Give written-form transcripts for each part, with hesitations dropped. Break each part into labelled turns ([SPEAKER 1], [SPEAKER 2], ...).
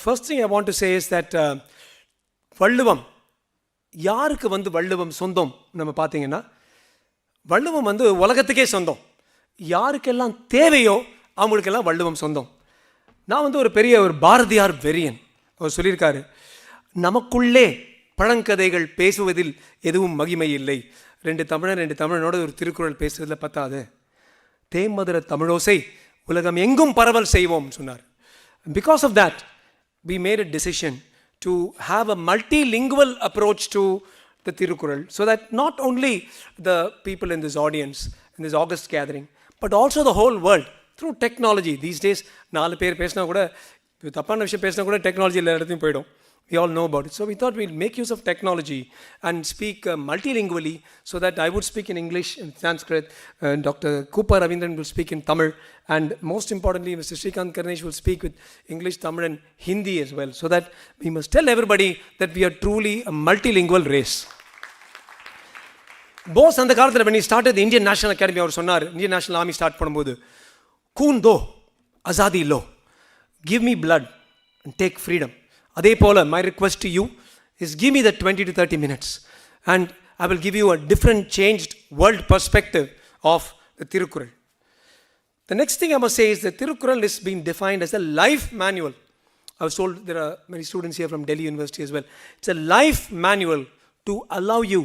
[SPEAKER 1] First thing I want to say is that வள்ளுவம் யாருக்கு வள்ளுவம் சொந்தம் நம்ம பார்த்தீங்கன்னா, வள்ளுவம் உலகத்துக்கே சொந்தம். யாருக்கெல்லாம் தேவையோ அவங்களுக்கெல்லாம் வள்ளுவம் சொந்தம். நான் ஒரு பெரிய பாரதியார் வெறியன். அவர் சொல்லியிருக்காரு, நமக்குள்ளே பழங்கதைகள் பேசுவதில் எதுவும் மகிமை இல்லை. ரெண்டு தமிழனோட ஒரு திருக்குறள் பேசுறதுல பத்தாது. தேமதுர தமிழோசை உலகம் எங்கும் பரவல் செய்வோம் சொன்னார். Because of that, we made a decision to have a multilingual approach to the Thirukural, so that not only the people in this audience, in this August gathering, but also the whole world, through technology. These days, 4 பேர் பேசினா கூட, தப்பான விஷயம் பேசினா கூட technology எல்லா இடத்தையும் போயிடும். We all know about it. So we thought we'll make use of technology and speak multilingually, so that I would speak in English and Sanskrit, Dr. Kupa Ravindran will speak in Tamil, and most importantly, Mr. Srikanth Karnesh will speak with English, Tamil and Hindi as well, so that we must tell everybody that we are truly a multilingual race. Bose அந்த காலத்தில் when he started the Indian National Academy, அவர் சொன்னார், Indian National Army start பண்ணும்போது, கூன் தோ Azadi low, give me blood and take freedom. அதே போல my request to you is give me the 20 to 30 minutes and I will give you a different changed world perspective of the Thirukural. The next thing I must say is that Thirukural is being defined as a life manual. I was told there are many students here from Delhi University as well. It's a life manual to allow you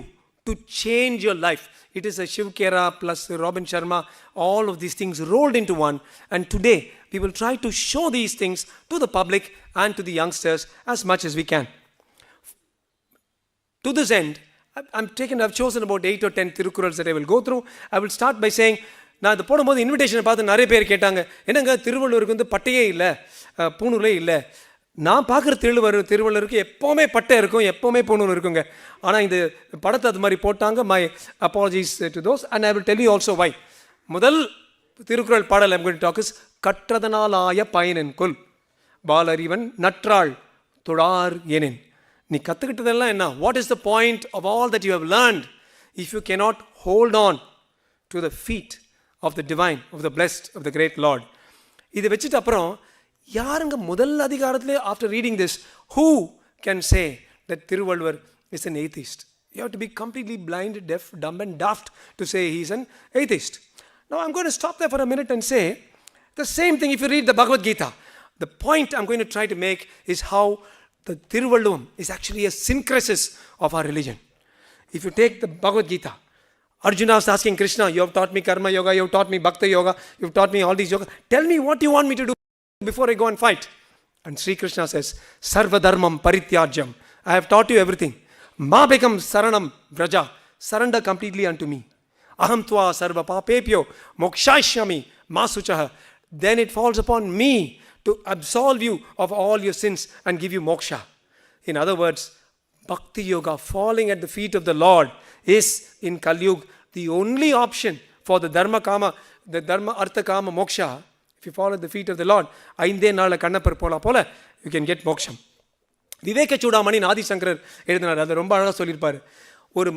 [SPEAKER 1] to change your life. It is a Shiv Khera plus Robin Sharma, all of these things rolled into one. And today, we will try to show these things to the public and to the youngsters as much as we can. To this end, I've chosen about 8 or 10 Thirukurals that I will go through. I will start by saying, நான் இது போடும்போது இன்விடேஷனை பார்த்து நிறைய பேர் கேட்டாங்க, என்னங்க திருவள்ளுவருக்கு பட்டையே இல்லை, பூணூலே இல்லை. நான் பார்க்குற திருவள்ளுவருக்கு எப்போவுமே பட்டை இருக்கும், எப்போவுமே பூணூல் இருக்குங்க. ஆனால் இந்த படத்தை அது மாதிரி போட்டாங்க. My apologies to those and I will tell you also why. முதல் திருக்குறள் பாடல் I'm going to talk is கற்றதனால் ஆய பயனென் கொல் பாலறிவன் நற்றாள் தொழார் எனின். நீ கற்றுக்கிட்டதெல்லாம் என்ன? What is the point of all that you have learnt if you cannot hold on to the feet of the divine, of the blessed, of the great lord. இதை வச்சுட்டு அப்புறம் யாருங்க முதல் அதிகாரத்திலே after reading this who can say that Thiruvalluvar is an atheist? You have to be completely blind, deaf, dumb and daft to say he is an atheist. Now I'm going to stop there for a minute and say the same thing if you read the Bhagavad Gita. The point I'm going to try to make is how the Thiruvalluvar is actually a syncresis of our religion. If you take the Bhagavad Gita, Arjuna was asking Krishna, you have taught me karma yoga, you have taught me bhakti yoga, you have taught me all these yoga. Tell me what you want me to do before I go and fight. And Sri Krishna says, Sarva dharmam parityajam. I have taught you everything. Ma bekam saranam vraja. Surrender completely unto me. Aham tva sarva papepyo mokshashyami ma suchaha. Then it falls upon me to absolve you of all your sins and give you moksha. In other words, bhakti yoga, falling at the feet of the Lord, is in Kali Yuga the only option for the dharma kama, the dharma artha kama moksha. If you fall at the feet of the Lord, ஐந்தே நாளில் கண்ணப்பர் போல you can get மோட்சம். விவேக சூடாமணி ஆதி சங்கரர் எழுதினார். அதை ரொம்ப அழகாக சொல்லியிருப்பார். ஒரு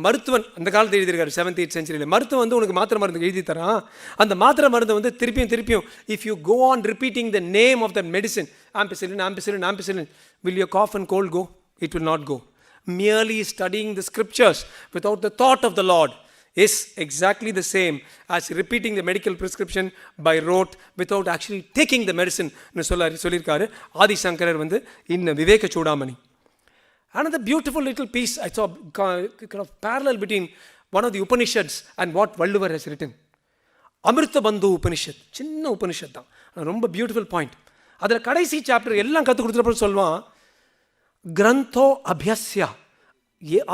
[SPEAKER 1] மருத்துவன் அந்த காலத்தில் எழுதியிருக்காரு, 7th 8th centuryயில். மருத்துவன் உனக்கு மாத்திரை மருந்து எழுதி தரான். அந்த மாத்திரை மருந்து திருப்பியும் if you go on repeating the name of that medicine, ampicillin, will your cough and cold go? It will not go. Merely studying the scriptures without the thought of the Lord is exactly the same as repeating the medical prescription by rote without actually taking the medicine. சொல்லியிருக்காரு ஆதி சங்கரர் in Viveka Chudamani. Another beautiful little piece I saw, kind of parallel between one of the Upanishads and what Valluvar has written. அமிர்த பந்து உபனிஷத், சின்ன உபனிஷத் தான், ரொம்ப beautiful point. அதில் கடைசி chapter எல்லாம் கற்றுக் கொடுத்துறப்ப சொல்லுவான், கிரந்தோ அபியஸ்யா,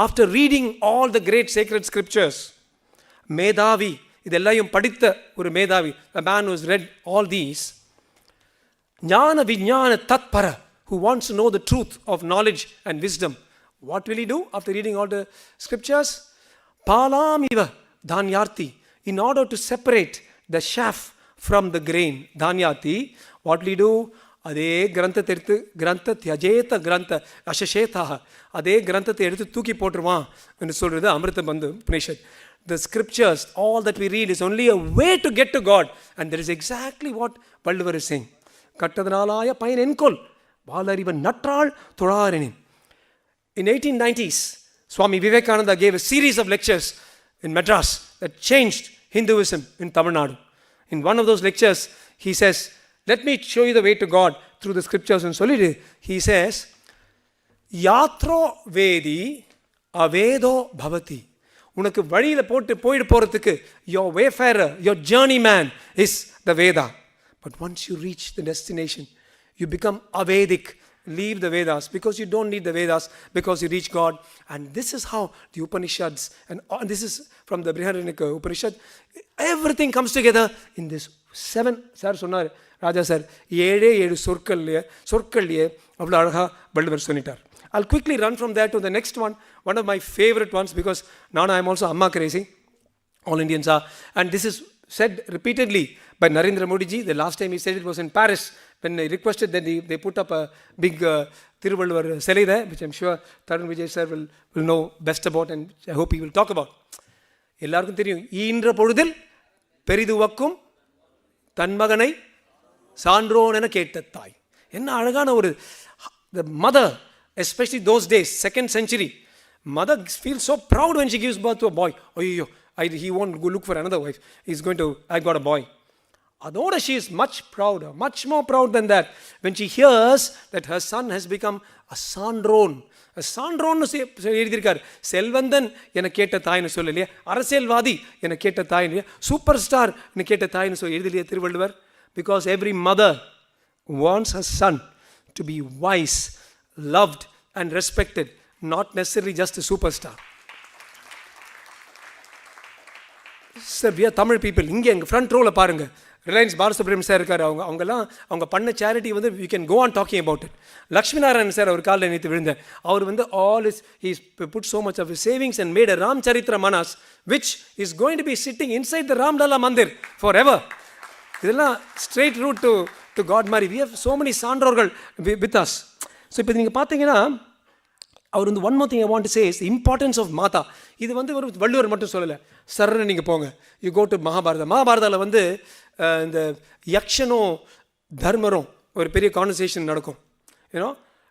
[SPEAKER 1] after reading all the great sacred scriptures, மேதாவி, இதெல்லாம் படித்த ஒரு மேதாவி, a man who has read all these, ஞான விஞ்ஞான தத்பர, who wants to know the truth of knowledge and wisdom, what will he do after reading all the scriptures? Palam iva dhanyarti, in order to separate the chaff from the grain, dhanyati, what will he do? அதே கிரந்தத்தை எடுத்து கிரந்த தியஜேத கிரந்த அசேதாக, அதே கிரந்தத்தை எடுத்து தூக்கி போட்டுருவான் என்று சொல்கிறது அமிர்த பந்து Upanishad. The scriptures, all that we read is only a way to get to God, and that is exactly what Valluvar is saying. கட்டதனாலாய பயன் என்கொல், Valarivan நற்றாள் தொழாரெனின். In 1890s, Swami Vivekananda gave a series of lectures in Madras that changed Hinduism in Tamil Nadu. In one of those lectures, he says, let me show you the way to God through the scriptures. And solid, he says, Yatro Vedi Avedo Bhavati. உனக்கு வழியில் போயிட்டு போகிறதுக்கு your wayfarer, your journeyman is the Veda. But once you reach the destination, you become Avedic. Leave the Vedas because you don't need the Vedas because you reach God. And this is how the Upanishads, and this is from the Brihadaranyaka Upanishad, everything comes together in this 7. Sir சொன்னார், ராஜா sir 7 சொற்கள்லையே அவ்வளோ அழகாக Valluvar சொன்னிட்டார். I'll quickly run from there to the next one of my favorite ones, because now I am also Amma crazy. All Indians are. And this is said repeatedly by Narendra Modi ji. The last time he said it was in Paris, when he requested that they put up a big Thiruvalluvar Selai there, which I'm sure Tarun Vijay sir will know best about, and I hope he will talk about. எல்லாருக்கும் தெரியும், ஈன்ற பொழுதில் பெரிதுவக்கும் தன்மகனை சான்றோன் என கேட்ட தாய். என்ன அழகான ஒரு, the mother, especially those days, 2nd century, mother feels so proud when she gives birth to a boy. Oh, he won't go look for another wife. He's going to, I got a boy. Adoda, she is much prouder, much more proud than that, when she hears that her son has become a sandron. A sandron எழுதியிருக்கார். செல்வந்தன் என கேட்ட தாய்னு சொல்லலையே, அரசியல்வாதி என கேட்ட தாய்னு, super star என கேட்ட தாய்னு சொல்லி எழுதலையே Thiruvalluvar. Because every mother wants her son to be wise, loved and respected, not necessarily just a superstar. Sir, we are Tamil people. இங்கே எங்கள் ஃப்ரண்ட் ரோவில் பாருங்கள், ரிலையன்ஸ் பாலசுப்ரமணியம் சார் இருக்கார். அவங்க பண்ண சேரிட்டி வந்து we can go on talking about it. Lakshmi Narayanan sir அவர் காலில் நேற்று விழுந்தேன். அவர் வந்து he's put so much of his savings and made a Ram Charitra Manas, which is going to be sitting inside the Ramlala Mandir forever. இதெல்லாம் straight route to God மாதிரி. We have so many சான்றோர்கள் with us. So இப்போ நீங்கள் பார்த்தீங்கன்னா, அவர் வந்து one more thing I want to say is importance of மாதா. இது வந்து ஒரு வள்ளுவர் மட்டும் சொல்லலை. சரண நீங்கள் போங்க, யூ கோ டு மகாபாரதாவில் வந்து இந்த யக்ஷனும் தர்மரும் ஒரு பெரிய கான்வர்சேஷன் நடக்கும். ஏன்னோ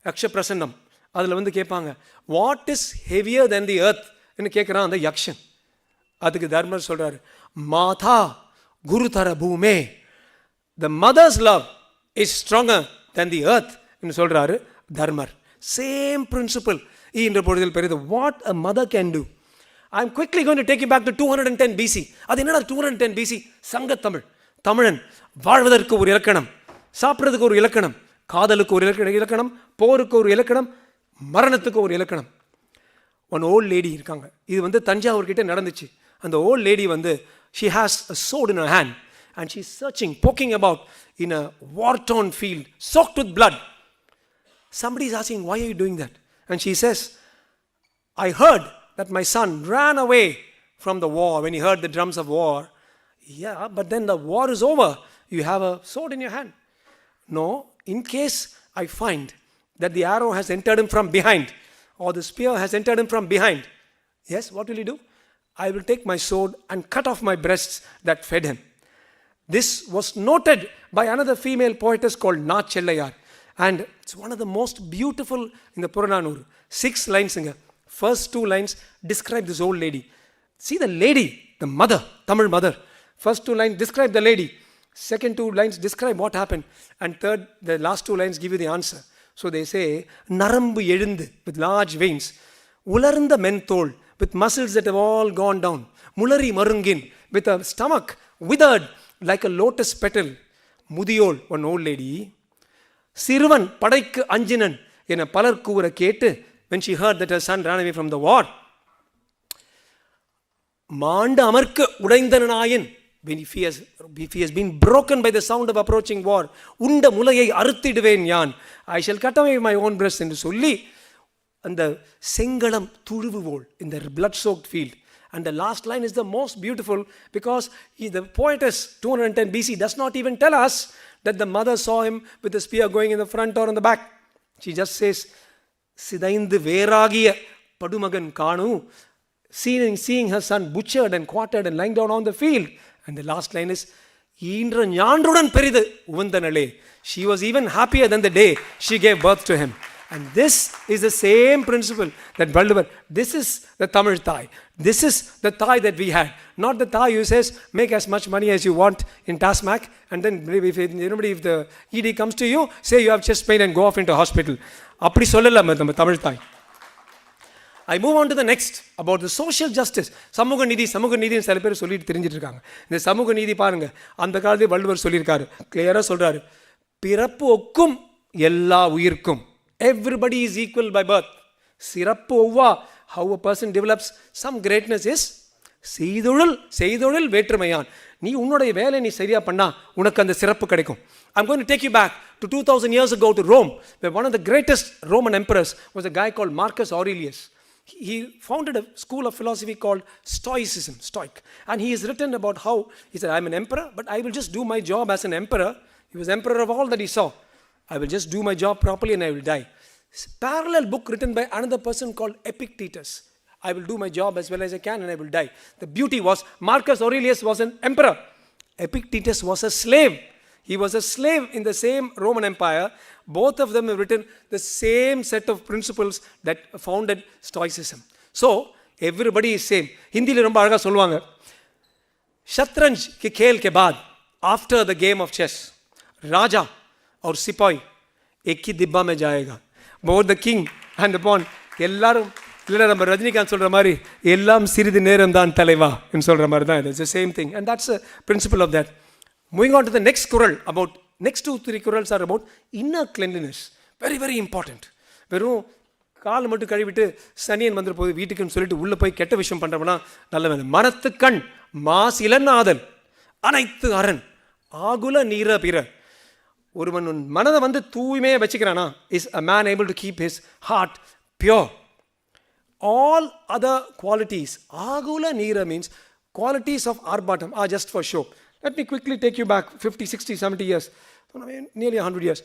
[SPEAKER 1] யக்ஷ பிரசன்னம். அதில் வந்து கேட்பாங்க, what is heavier than the earth என்று கேட்குறான் அந்த யக்ஷன். அதுக்கு தர்மர் சொல்கிறாரு, மாதா குருதர பூமே, the mother's love is stronger than the earth என்று சொல்கிறாரு தர்மர். சேம் பிரின்சிபல் ஈன்ற பொழுதில் பெரியது. What a mother can do. I am quickly going to take you back to 210 BC. அது என்னடா 210 BC? சங்கத்தமிழ். தமிழன் வாழ்வதற்கு ஒரு இலக்கணம், சாப்பிட்றதுக்கு ஒரு இலக்கணம், காதலுக்கு ஒரு இலக்கணம், போருக்கு ஒரு இலக்கணம், மரணத்துக்கு ஒரு இலக்கணம். ஒன் ஓல்ட் லேடி இருக்காங்க. இது வந்து தஞ்சாவூர் கிட்ட நடந்துச்சு. அந்த ஓல்ட் லேடி வந்து she has a sword in her hand and she's searching, poking about in a war-torn field, soaked with blood. Somebody is asking, why are you doing that? And she says, I heard that my son ran away from the war when he heard the drums of war. Yeah, but then the war is over. You have a sword in your hand. No, in case I find that the arrow has entered him from behind, or the spear has entered him from behind, yes, what will he do? I will take my sword and cut off my breasts that fed him. This was noted by another female poetess called Na Chellayar. And it's one of the most beautiful in the Purananur. 6 lines in first 2 lines describe this old lady. See the lady, the mother, Tamil mother. First 2 lines describe the lady. Second 2 lines describe what happened. And third, the last 2 lines give you the answer. So they say, Narambu எழுந்து, with large veins. உலர்ந்த மென்தோல், with muscles that have all gone down. Mulari marungin, with a stomach withered like a lotus petal. Mudiol, one old lady. சிறுவன் படைக்கு அஞ்சினன் என பலர் கூற கேட்டு, when she heard that her son ran away from the war. மாண்டு அமர்க்க உடைந்தனாயின், if he has been broken by the sound of approaching war, உண்ட முலையை அறுத்திடுவேன் யான், I shall cut away my own breast என்று சொல்லி அந்த செங்களம் துழுவுவோள் in the blood soaked field. And the last line is the most beautiful, because the poetess 210 BC does not even tell us that the mother saw him with the spear going in the front or in the back. She just says, சிதைந்து வேறாகிய படுமகன் காணு, seeing her son butchered and quartered and lying down on the field. And the last line is, ஈன்ற ஞான்றுடன் பெரிது உவந்தனளே. She was even happier than the day she gave birth to him. And this is the same principle that Valluvar, this is the Tamil Thai. This is the Thai that we had. Not the Thai who says, make as much money as you want in Tasmac, and then if the ED comes to you, say you have chest pain and go off into hospital. அப்படி சொல்லல நம்ம தமிழ் தாய். I move on to the next about the social justice. சமூக நீதி சில பேர் சொல்லிட்டு தெரிஞ்சிட்டு இருக்காங்க. இந்த சமூக நீதி பாருங்க, அந்த காலத்தில் வள்ளுவர் சொல்லியிருக்காரு, கிளியராக சொல்றாரு, பிறப்பு ஒக்கும் எல்லா உயிர்க்கும். Everybody is equal by birth. சிறப்பு ஒவ்வா, how a person develops some greatness is செய்தொழில் வேற்றுமையான். நீ உன்னுடைய வேலை நீ சரியா பண்ணா உனக்கு அந்த சிறப்பு கிடைக்கும். I'm going to take you back to 2000 years ago to Rome, where one of the greatest Roman emperors was a guy called Marcus Aurelius. He founded a school of philosophy called Stoicism, Stoic. And he has written about how, he said, I'm an emperor, but I will just do my job as an emperor. He was emperor of all that he saw. I will just do my job properly and I will die. It's a parallel book written by another person called Epictetus. I will do my job as well as I can and I will die. The beauty was, Marcus Aurelius was an emperor. Epictetus was a slave. He was a slave in the same Roman Empire. Both of them have written the same set of principles that founded Stoicism. So, everybody is same. Hindi le romba alaga solluvaanga, Shatranj ke khel ke baad, after the game of chess, Raja or Sipahi ek hi dibba mein jayega. Both the king and the pawn, ellarum இல்ல நம்ம ரஜினிகாந்த் சொல்ற மாதிரி எல்லாம் சிறிது நேரம் தான் தலைவா என்று சொல்ற மாதிரி தான். It's the same thing, and that's a principle of that. Moving on to the next kural, about next 2-3 kurals are about inner cleanliness. Very very important. வெறும் கால் மட்டும் கழுவிட்டு சனியன் வந்துட்டு போய் வீட்டுக்குன்னு சொல்லிட்டு உள்ள போய் கெட்ட விஷயம் பண்றோம்னா நல்ல வேலை. மனத்து கண் மாசிலனாதல் அனைத்து அரண் ஆகுல நீர பிற. ஒருவன் மனதை வந்து தூய்மையை வச்சுக்கிறானா, is a man able to keep his heart pure. All other qualities, agula neera means qualities of arbatam are just for show. Let me quickly take you back 50, 60, 70 years, nearly 100 years.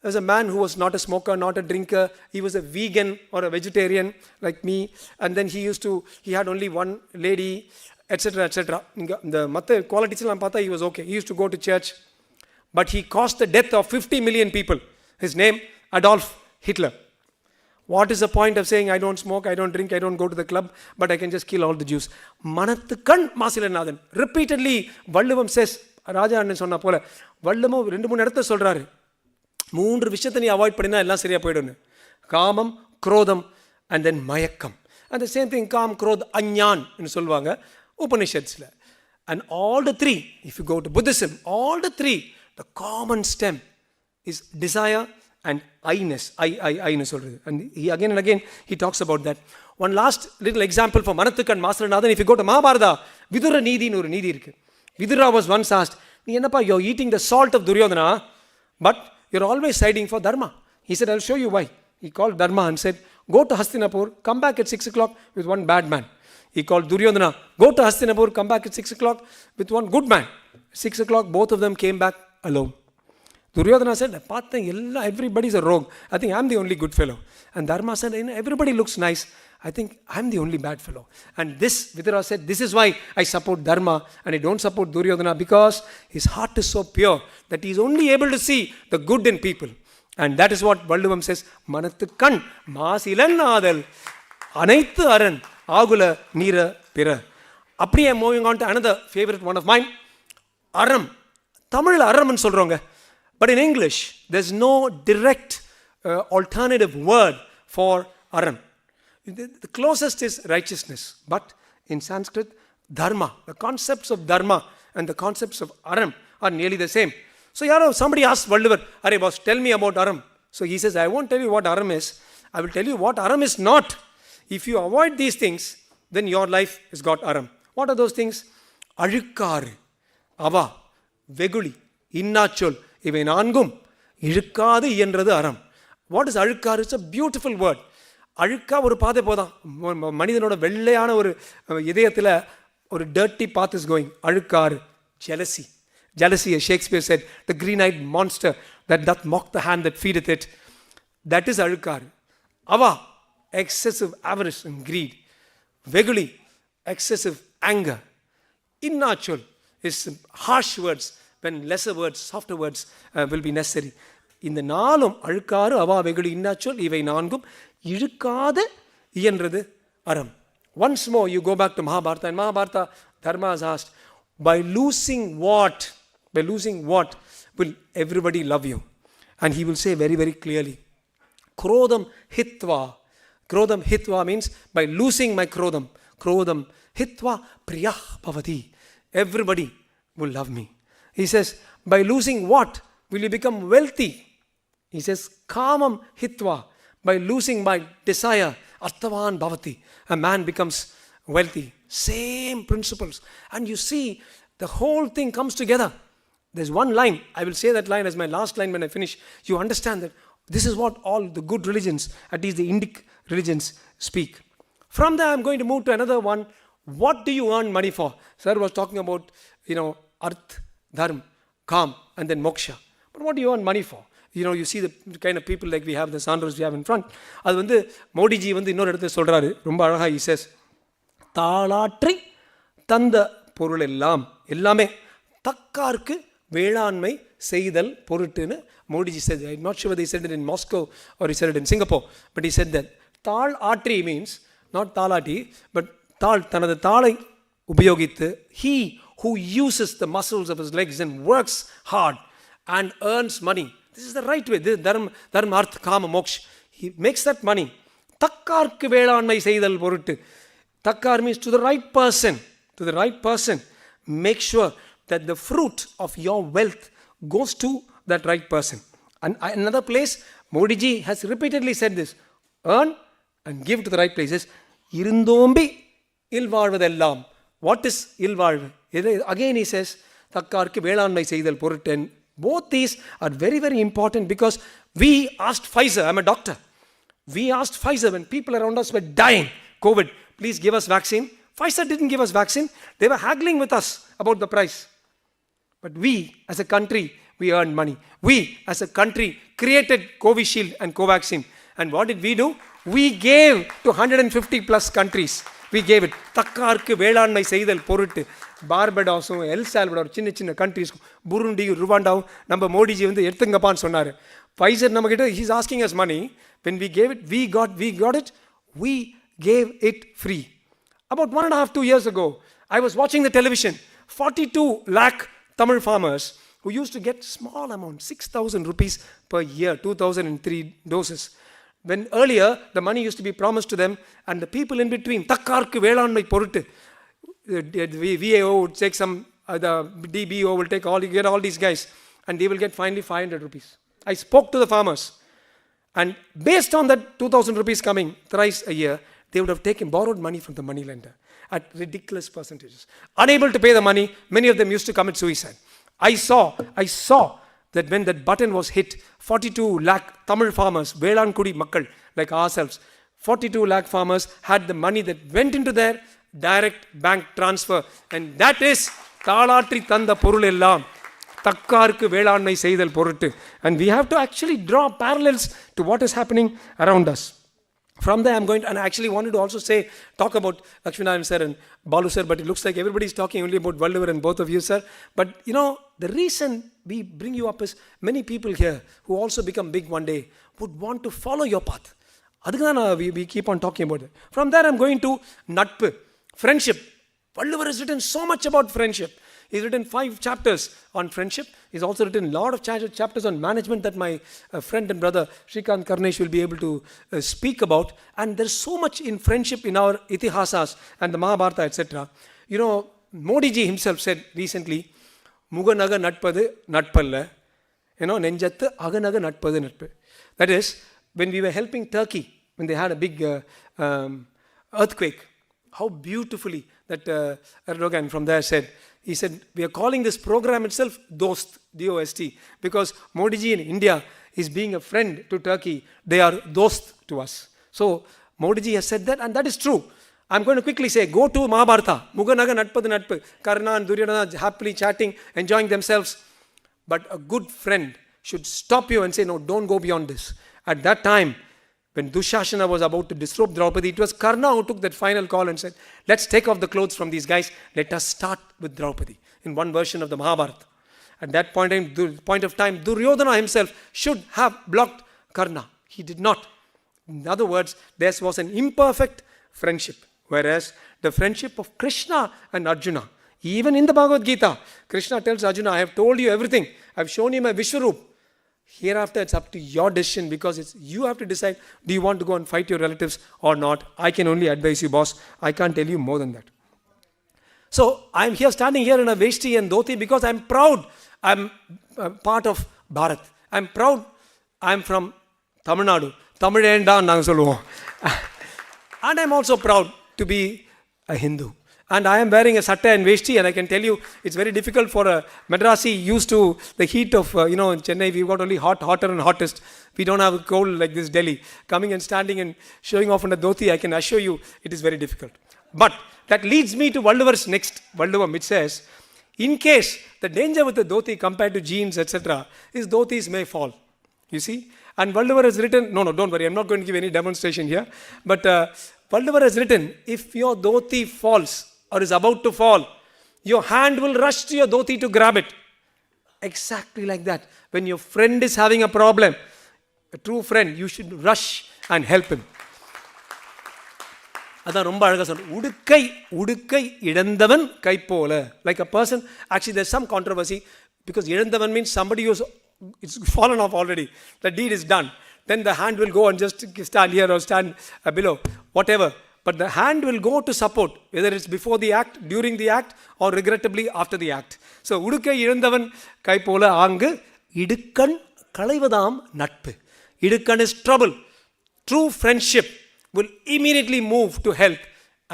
[SPEAKER 1] There's a man who was not a smoker, not a drinker. He was a vegan or a vegetarian like me. And then he had only one lady, etc., etc. The matta qualities la paatha, he was okay. He used to go to church. But he caused the death of 50 million people. His name, Adolf Hitler. What is the point of saying I don't smoke, I don't drink, I don't go to the club, but I can just kill all the Jews? Manathu kan maasilanathan. Repeatedly, Valluvam says, ராஜா அண்ணன் சொன்ன போல வள்ளுவம் 2-3 இடத்துல சொல்றாரு, 3 விஷயத்தை நீ avoid பண்ணினா எல்லாம் சரியா போயிடும்னு. காமம், குரோதம், and then மயக்கம். And the same thing, காம், குரோத், அஞ்ஞான் என்று சொல்லுவாங்க உபனிஷத்ஸ்ல. And all the 3, if you go to Buddhism, all the 3, the common stem is desire and I-ness, I-ness சொல்றது. And he again and again he talks about that. One last little example for மனத்துக்கண் மாசலநாதன். If you go to Mahabharata, Vidura நீதின்னு ஒரு நீதி இருக்கு. Vidura was once asked, நீ என்னப்பா, you're eating the salt of Duryodhana, but you're always siding for Dharma. He said, I'll show you why. He called Dharma and said, go to Hastinapur, come back at 6 o'clock with one bad man. He called Duryodhana, go to Hastinapur, come back at 6 o'clock with one good man. 6 o'clock, both of them came back alone. Duryodhana said, everybody's a rogue. I think I'm the only good fellow. And Dharma said, everybody looks nice. I think I'm the only bad fellow. And this, Vidura said, this is why I support Dharma and I don't support Duryodhana, because his heart is so pure that he is only able to see the good in people. And that is what Valluvam says, Manathu kan maasilanadal anaithu aran agula neera pira. Apdiye moving on to another favorite one of mine, aram. Tamil aram nu solronga. But in English, there's no direct alternative word for aram. The closest is righteousness. But in Sanskrit, dharma, the concepts of dharma and the concepts of aram are nearly the same. So somebody asked Valluvar, Arey boss, tell me about aram. So he says, I won't tell you what aram is. I will tell you what aram is not. If you avoid these things, then your life has got aram. What are those things? Azhukkaru, ava, veguli, innachol, இவை நான்கும் இழுக்காது என்றது அறம். What is அழுக்காறு? It's a beautiful word. அழுக்கா ஒரு பாதை போதான், மனிதனோட வெள்ளையான ஒரு இதயத்தில் ஒரு டர்ட்டி பாத் இஸ் கோயிங். அழுக்காறு, jealousy. Jealousy, as Shakespeare said, the green-eyed monster that doth mock the hand that feedeth it. That is அழுக்காறு. Ava, excessive avarice and greed. Veguli, excessive anger. Innachol is harsh words, when lesser words, softer words will be necessary. இந்த நாளும் அழுக்காறு அவா வெகுளி இன்னாச்சொல் இவை நான்கும் இழுக்காத இயன்றது அறம். Once more you go back to Mahabharata, and Mahabharata Dharma is asked, by losing what? By losing what will everybody love you? And he will say very, very clearly, Krodam hitva. Krodam hitva means by losing my krodam. Krodam hitva priyah bhavati. Everybody will love me. He says, by losing what will you become wealthy? He says, kamam hitva. By losing my desire, arthavan bhavati. A man becomes wealthy. Same principles. And you see, the whole thing comes together. There's one line. I will say that line as my last line when I finish. You understand that this is what all the good religions, at least the Indic religions, speak. From there, I'm going to move to another one. What do you earn money for? Sir was talking about, arth, dharm, kam, and then moksha. But what do you earn money for? You see the kind of people like we have, the Sanders we have in front. அது வந்து மோடிஜி வந்து இன்னொரு இடத்துல சொல்கிறாரு, ரொம்ப அழகாக. he says, தாளாற்றி தந்த பொருள் எல்லாமே தக்கார்க்கு வேளாண்மை செய்தல் பொருட்டுன்னு Modiji said. I'm not sure whether he said it in Moscow or he said it in Singapore, but he said that தாள் ஆற்றி means not தாளாட்டி, but தனது தாளை உபயோகித்து, he who uses the muscles of his legs and works hard and earns money. This is the right way. This dharma, arth, kama, moksha. He makes that money. தக்கார்க்கு வேளாண்மை செய்தல் பொருட்டு. Takkar means to the right person. To the right person. Make sure that the fruit of your wealth goes to that right person. And another place, Modiji has repeatedly said this. Earn and give to the right places. இருந்தோம்பி இல்வாழ்வதெல்லாம். What is இல்வாழ்வு? Again he says, தக்கார்க்கு வேளாண்மை செய்தல் பொருட்டு. Both these are very, very important because we asked Pfizer, I'm a doctor. We asked Pfizer when people around us were dying, COVID, please give us vaccine. Pfizer didn't give us vaccine. They were haggling with us about the price. But we, as a country, we earned money. We, as a country, created Covishield and Covaxin. And what did we do? We gave to 150 plus countries. We gave it. தக்கார்க்கு வேளாண்மை செய்தல் பொருட்டு. பார்படாஸும் El Salvador சின்ன கண்ட்ரிஸ்க்கும் Burundi ருவாண்டாவும் நம்ம மோடிஜி வந்து எடுத்துங்கப்பான்னு சொன்னார். Pfizer நம்மக்கிட்ட he's asking us money. When we gave it, we got it. We gave it free. About 1.5, 2 years ago, I was watching the television. 42 lakh Tamil farmers who used to get small amount, 6,000 rupees per year, 2,003 doses. When earlier, the money used to be promised to them, and the people in between, தக்கார்க்கு வேளாண்மை பொருட்டு, VAO would take some, the DBO will take get all these guys, and they will get finally 500 rupees. I spoke to the farmers, and based on that 2,000 rupees coming thrice a year, they would have borrowed money from the money lender at ridiculous percentages. Unable to pay the money, many of them used to commit suicide. I saw that when that button was hit, 42 lakh Tamil farmers, Velankudi Makkal, like ourselves, 42 lakh farmers had the money that went into their direct bank transfer. And that is தாளாற்றி தந்த பொருள் எல்லாம் தக்கார்க்கு வேளாண்மை செய்தல் பொருட்டு. And we have to actually draw parallels to what is happening around us. From there, I'm going to, and I actually wanted to also talk about Lakshminarayan sir and Balu sir, but it looks like everybody's talking only about Valluvar and both of you, sir. But the reason we bring you up is many people here who also become big one day would want to follow your path. We keep on talking about it. From there, I'm going to Natpu, friendship. Valluvar has written so much about friendship. He's written 5 chapters on friendship. He's also written a lot of chapters on management that my friend and brother Shrikant Karnesh will be able to speak about. And there's so much in friendship in our Itihasas and the Mahabharata, etc. Modiji himself said recently, Muganaga natpadu natpalla, Nenjathu aganaga natpadu natpu. That is, when we were helping Turkey, when they had a big earthquake, how beautifully that Erdogan from there said, he said, we are calling this program itself Dost, D-O-S-T, because Modiji in India is being a friend to Turkey. They are Dost to us. So Modiji has said that, and that is true. I'm going to quickly say, go to Mahabharata. Muganaga natpadu natpu. Karna and Duryodhana happily chatting, enjoying themselves. But a good friend should stop you and say, no, don't go beyond this. At that time, when Dushasana was about to disrobe Draupadi, it was Karna who took that final call and said, let's take off the clothes from these guys. Let us start with Draupadi in one version of the Mahabharata. At that point of time, Duryodhana himself should have blocked Karna. He did not. In other words, there was an imperfect friendship. Whereas the friendship of Krishna and Arjuna, even in the Bhagavad Gita, Krishna tells Arjuna, I have told you everything. I have shown you my Vishwarup. Hereafter, it's up to your decision, because you have to decide, do you want to go and fight your relatives or not? I can only advise you, boss. I can't tell you more than that. So I'm here, standing here in a Veshti and Dhoti, because I'm proud. I'm part of Bharat. I'm proud. I'm from Tamil Nadu. Tamilenda naanga solluvom. And I'm also proud to be a Hindu. And I am wearing a satta and veshti, and I can tell you, it's very difficult for a Madrasi used to the heat of, in Chennai, we've got only hotter and hottest. We don't have a cold like this Delhi. Coming and standing and showing off in a dhoti, I can assure you, it is very difficult. But that leads me to Valluvar's next Valluvam, which says, in case the danger with the dhoti compared to jeans, etc., is dhotis may fall. You see? And Valluvar has written, no, don't worry, I'm not going to give any demonstration here. But Valluvar has written, if your dhoti falls, or is about to fall, your hand will rush to your dhoti to grab it. Exactly like that. When your friend is having a problem, a true friend, you should rush and help him. அதான் ரொம்ப அழகாக சொல்கிறேன். உடுக்கை இழந்தவன் கை போல. Like a person, actually there's some controversy, because இழந்தவன் means somebody who's, it's fallen off already. The deed is done. Then the hand will go and just stand here or stand below, whatever. But the hand will go to support, whether it's before the act, during the act, or regrettably after the act. So, உடுக்கை இழந்தவன் கை போல ஆங்கு இடுக்கண் களைவதாம் நட்பு. Idukan is trouble. True friendship will immediately move to help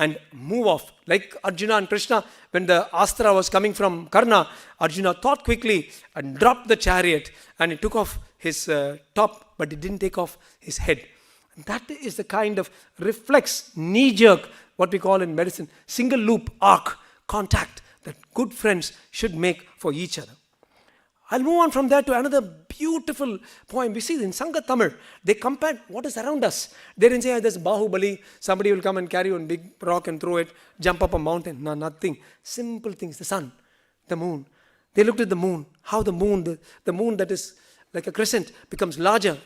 [SPEAKER 1] and move off. Like Arjuna and Krishna, when the astra was coming from Karna, Arjuna thought quickly and dropped the chariot, and he took off his top, but he didn't take off his head. That is the kind of reflex, knee-jerk, what we call in medicine, single loop arc contact that good friends should make for each other. I'll move on from there to another beautiful poem. We see in Sangha Tamil, they compared what is around us. They didn't say there's Bahubali, somebody will come and carry one big rock and throw it, jump up a mountain. No, nothing. Simple things. The sun, the moon. They looked at the moon, how the moon that is like a crescent becomes larger,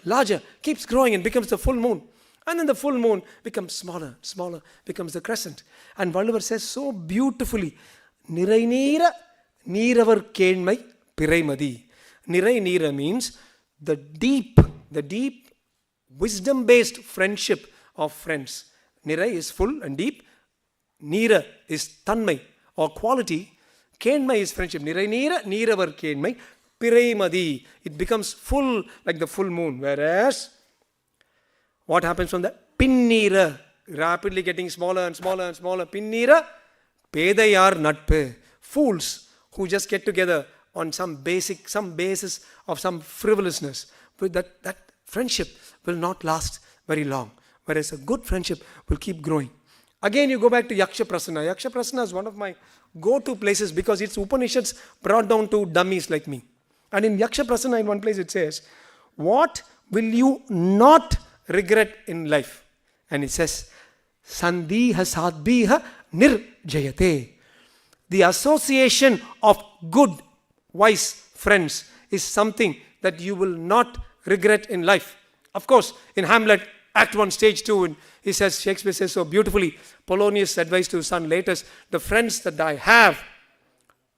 [SPEAKER 1] keeps growing and becomes the full moon. And then the full moon becomes smaller, becomes the crescent. And Valluvar says so beautifully, Nirai Neera Neeravar Kenmai Piraimadi. Nirai Neera means the deep wisdom-based friendship of friends. Nirai is full and deep. Neera is Tanmai or quality. Kenmai is friendship. Nirai Neera Neeravar Kenmai Piraimadi. It becomes full like the full moon. Whereas, what happens from the Pinnira? Rapidly getting smaller and smaller and smaller. Pinnira, Pedayar Natpe. Fools who just get together on some basis of some frivolousness. But that friendship will not last very long. Whereas a good friendship will keep growing. Again, you go back to Yaksha Prasanna. Yaksha Prasanna is one of my go-to places because it's Upanishads brought down to dummies like me. And in Yaksha Prasanna, in one place it says, what will you not regret in life? And it says, Sandhiha sadbiha nirjayate. The association of good, wise friends is something that you will not regret in life. Of course, in Hamlet, Act 1, Stage 2, and Shakespeare says so beautifully, Polonius' advice to his son Latus, the friends that I have,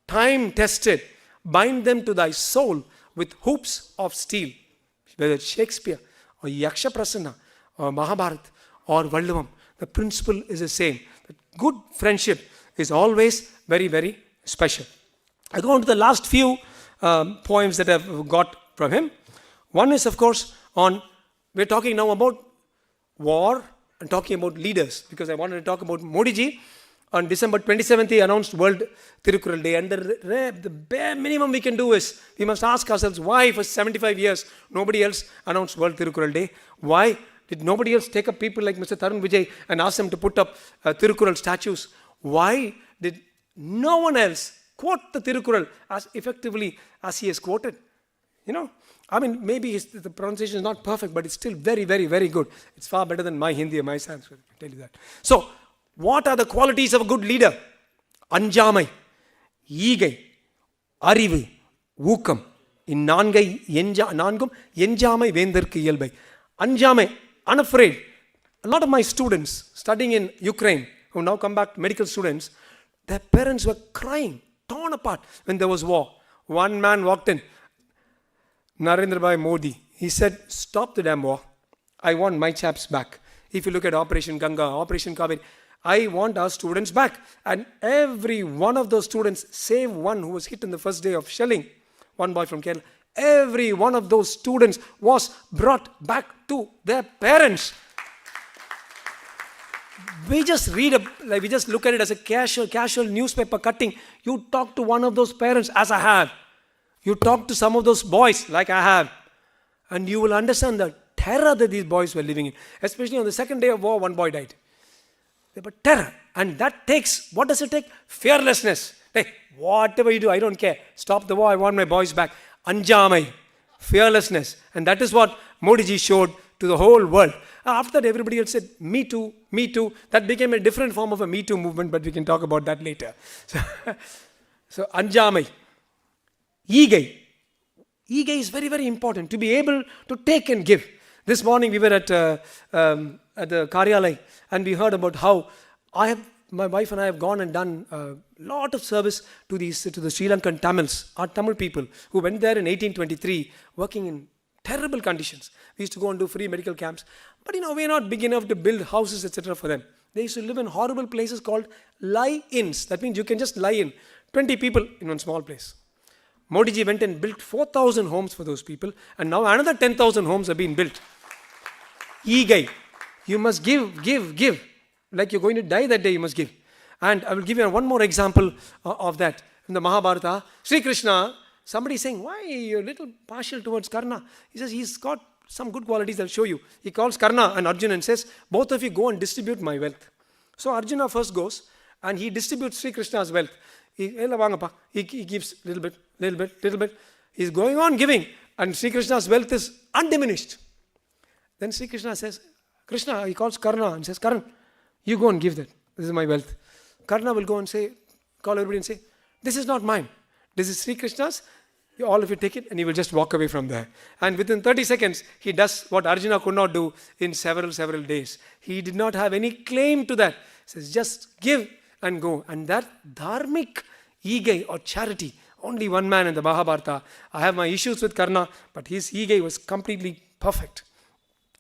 [SPEAKER 1] time tested, bind them to thy soul with hoops of steel. Whether it's Shakespeare or Yaksha Prasanna or Mahabharata or Valluvam, the principle is the same. That good friendship is always very, very special. I go on to the last few poems that I've got from him. One is, of course, we're talking now about war and talking about leaders, because I wanted to talk about Modi ji. On December 27th, he announced World Thirukural Day. And the bare minimum we can do is, we must ask ourselves, why for 75 years nobody else announced World Thirukural Day? Why did nobody else take up people like Mr. Tarun Vijay and ask them to put up Thirukural statues? Why did no one else quote the Thirukural as effectively as he has quoted? Maybe the pronunciation is not perfect, but it's still very, very, very good. It's far better than my Hindi or my Sanskrit, I can tell you that. So, what are the qualities of a good leader? Anjamai, Igai, Arivu, ஊக்கம் நான்கும் எஞ்சாமை வேந்தற்கு இயல்பை. அஞ்சாமை, unafraid. A lot of my students studying in Ukraine, who now come back, medical students, their parents were crying, torn apart when there was war. One man walked in, Narendra Bhai Modi. He said, stop the damn war. I want my chaps back. If you look at Operation Ganga, Operation Kaveri, I want our students back. And every one of those students, save one who was hit in the first day of shelling, one boy from Kerala, every one of those students was brought back to their parents. We just we just look at it as a casual newspaper cutting. You talk to one of those parents, as I have. You talk to some of those boys, like I have. And you will understand the terror that these boys were living in. Especially on the second day of war, one boy died. But terror. And that takes, what does it take? Fearlessness. Hey, whatever you do, I don't care. Stop the war, I want my boys back. Anjamai. Fearlessness. And that is what Modi ji showed to the whole world. After that, everybody else said, me too, me too. That became a different form of a Me Too movement, but we can talk about that later. So Anjamai. Igai. Igai is very, very important. To be able to take and give. This morning we were at the Karyalay, and we heard about how my wife and I have gone and done a lot of service to the Sri Lankan Tamils, our Tamil people, who went there in 1823, working in terrible conditions. We used to go and do free medical camps. But we're not big enough to build houses, etc. for them. They used to live in horrible places called lie-ins. That means you can just lie in. 20 people in one small place. Modi ji went and built 4,000 homes for those people, and now another 10,000 homes have been built. Igai. You must give. Like you're going to die that day, you must give. And I will give you one more example of that. In the Mahabharata, Sri Krishna, somebody is saying, why you're a little partial towards Karna? He says, he's got some good qualities, I'll show you. He calls Karna and Arjuna and says, both of you go and distribute my wealth. So Arjuna first goes and he distributes Sri Krishna's wealth. He gives little bit. He's going on giving, and Sri Krishna's wealth is undiminished. Then Sri Krishna says, Krishna, he calls Karna and says, Karan, you go and give that. This is my wealth. Karna will go and call everybody and say, this is not mine. This is Sri Krishna's. All of you take it, and he will just walk away from there. And within 30 seconds, he does what Arjuna could not do in several days. He did not have any claim to that. He says, just give and go. And that dharmic igai or charity, only one man in the Mahabharata. I have my issues with Karna, but his igai was completely perfect.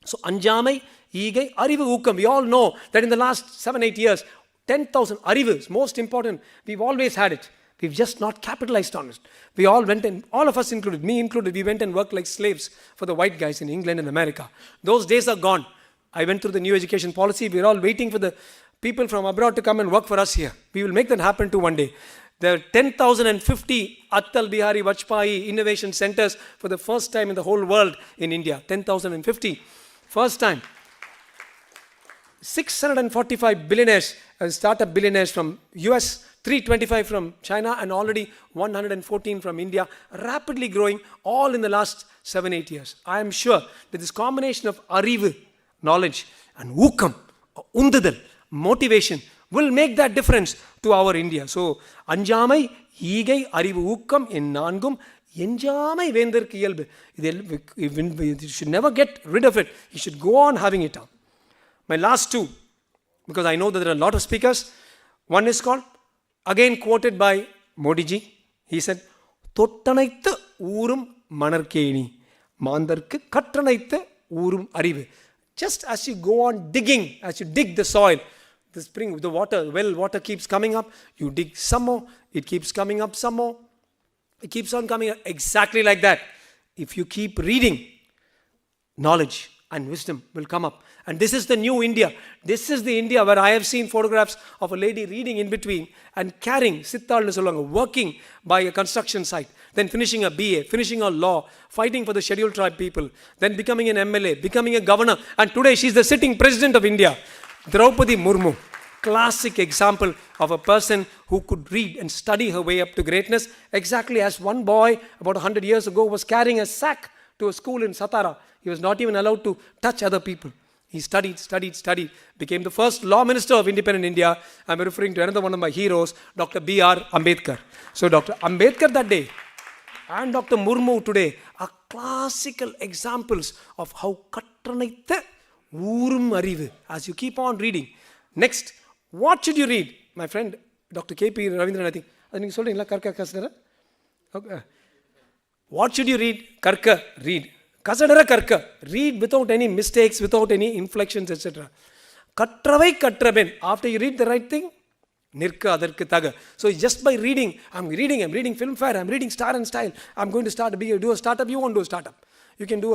[SPEAKER 1] So Anjamai, Igai, Arivu Ukam. We all know that in the last 7-8 years, 10,000 Arivu is most important. We've always had it. We've just not capitalized on it. We all went and, all of us included, me included, we went and worked like slaves for the white guys in England and America. Those days are gone. I went through the new education policy. We're all waiting for the people from abroad to come and work for us here. We will make that happen too one day. There are 10,050 Atal Bihari Vajpayee innovation centers for the first time in the whole world in India. 10,050. First time. 645 billionaires, startup billionaires from US, 325 from China, and already 114 from India, rapidly growing, all in the last 7-8 years. I am sure that this combination of Arivu, knowledge, and Ukam, Undadal, motivation, will make that difference to our India. So, Anjamai, Igai, Arivu, Ukam, in Nangum, Enjamai, Vendar Kiyalbe. You should never get rid of it. You should go on having it up. My last two, because I know that there are a lot of speakers. One is called, again quoted by Modi ji. He said, Tottanaitha Urum Manarkeni, Mandarku Kattanaitha Urum Arivu. Just as you go on digging, as you dig the soil, the spring, the water, water keeps coming up. You dig some more, it keeps coming up some more. It keeps on coming up. Exactly like that. If you keep reading, knowledge and wisdom will come up. And this is the new India. This is the India where I have seen photographs of a lady reading in between and carrying, working by a construction site, then finishing a BA, finishing a law, fighting for the scheduled tribe people, then becoming an MLA, becoming a governor, and today she's the sitting president of India. Draupadi Murmu, classic example of a person who could read and study her way up to greatness, exactly as one boy about 100 years ago was carrying a sack to a school in Satara. He was not even allowed to touch other people. He studied, became the first law minister of independent India. I'm referring to another one of my heroes, Dr. B.R. Ambedkar. So Dr. Ambedkar that day, and Dr. Murmu today are classical examples of how katranaitha oorum arivu, as you keep on reading. Next, what should you read? My friend Dr. KP Ravindran, I think நீங்க சொல்றீங்களா கர்க்க கசடர? Okay. What should you read? Karka, read. Kasadara karka, read without any mistakes, without any inflections, etc. Katravai katraben, after you read the right thing, nirka adarku taga. So just by reading, I'm reading Filmfare, I'm reading Star and Style, I'm going to do a startup, you won't do a startup. You can do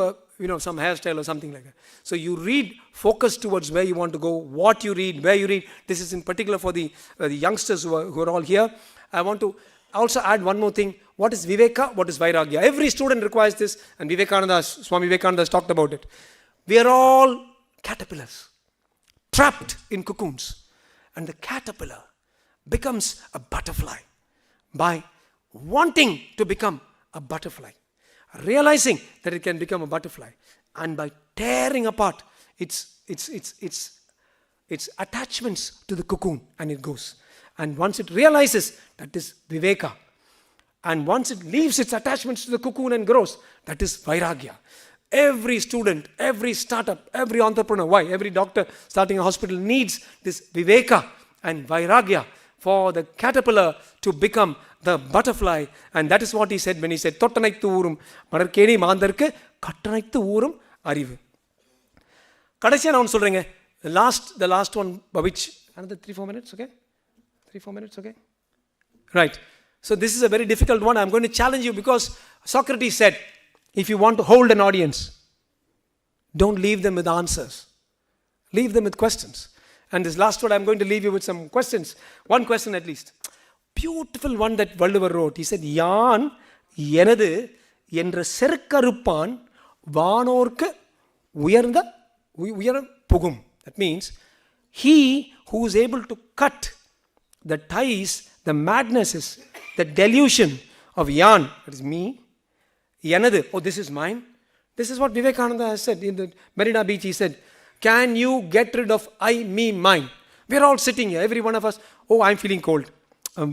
[SPEAKER 1] some hairstyle or something like that. So you read, focus towards where you want to go, what you read, where you read. This is in particular for the youngsters who are all here. I want to also add one more thing. What is Viveka? What is Vairagya? Every student requires this, and Swami Vivekananda has talked about it. We are all caterpillars, trapped in cocoons. And the caterpillar becomes a butterfly by wanting to become a butterfly, realizing that it can become a butterfly, and by tearing apart its attachments to the cocoon, and it goes. And once it realizes, that is Viveka. And once it leaves its attachments to the cocoon and grows, that is Vairagya. Every student, every startup, every entrepreneur, why? Every doctor starting a hospital needs this Viveka and Vairagya for the caterpillar to become the butterfly. And that is what he said when he said, Tottanaithu oorum, madarkeni maandarku kattanaithu oorum arivu. கடைசியா நான் சொல்றேங்க, the last one, which another 3-4 minutes, okay? 3-4 minutes, okay? Right. So this is a very difficult one. I'm going to challenge you because Socrates said, if you want to hold an audience, don't leave them with answers. Leave them with questions. And this last one, I'm going to leave you with some questions. One question at least. Beautiful one that Valluvar wrote. He said, Yaan enadu endra serkaruppan vanorku uyaram pugum. That means, he who is able to cut the ties, the madnesses, the delusion of Yan, that is me, Yanadu, oh, this is mine. This is what Vivekananda has said in the Marina Beach. He said, can you get rid of I, me, mine? We're all sitting here, every one of us. Oh, I'm feeling cold.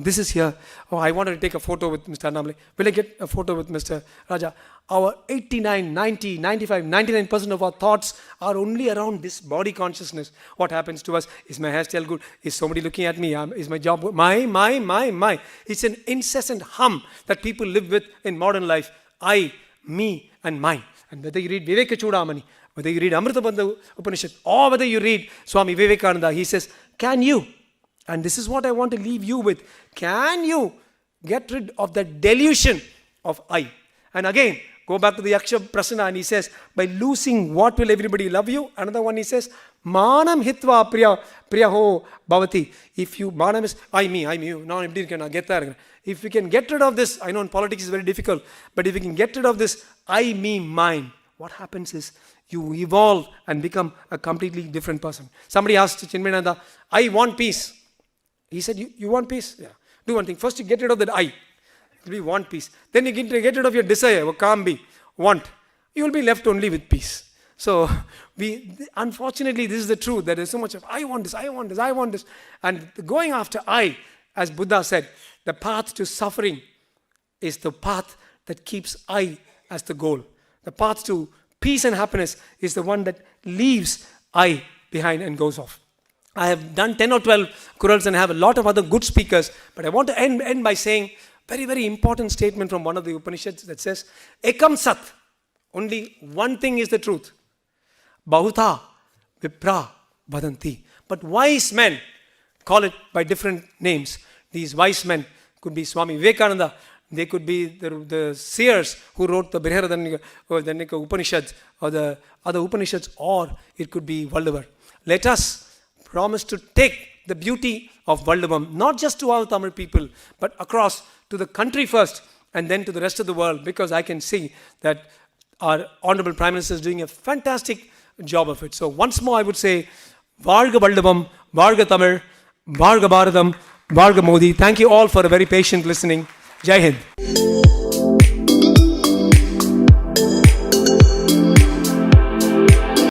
[SPEAKER 1] This is here. Oh, I wanted to take a photo with Mr. Annamale. Will I get a photo with Mr. Raja? Our 89, 90, 95, 99% of our thoughts are only around this body consciousness. What happens to us? Is my hairstyle good? Is somebody looking at me? Is my job good? My. It's an incessant hum that people live with in modern life. I, me, and mine. And whether you read Viveka Chudamani, whether you read Amritabandha Upanishad, or whether you read Swami Vivekananda, he says, can you? And this is what I want to leave you with. Can you get rid of the delusion of I? And again, go back to the Yaksha Prasana, and he says, by losing what will everybody love you? Another one he says, Manam hitva priyaho bhavati. If you, Manam is I, me, you. Now, get there. If we can get rid of this, I know in politics it's very difficult, but if we can get rid of this I, me, mine, what happens is you evolve and become a completely different person. Somebody asked Chinmayananda, I want peace. He said, you want peace? Yeah. Do one thing. First you get rid of that I. It will be want peace. Then you get rid of your desire, kambi, want. You will be left only with peace. So, unfortunately, this is the truth. There is so much of, I want this. And going after I, as Buddha said, the path to suffering is the path that keeps I as the goal. The path to peace and happiness is the one that leaves I behind and goes off. I have done 10 or 12 Kurals and I have a lot of other good speakers, but I want to end by saying very, very important statement from one of the Upanishads that says, Ekam Sat, only one thing is the truth. Bahuta Vipra Vadanti. But wise men call it by different names. These wise men could be Swami Vivekananda, they could be the seers who wrote the Brihadaranyaka Upanishads or the other Upanishads, or it could be Valluvar. Let us promise to take the beauty of Valluvam, not just to our Tamil people, but across to the country first and then to the rest of the world, because I can see that our Honorable Prime Minister is doing a fantastic job of it. So once more I would say, Varga Valluvam, Varga Tamil, Varga Bharatam, Varga Modi. Thank you all for a very patient listening. Jai Hind.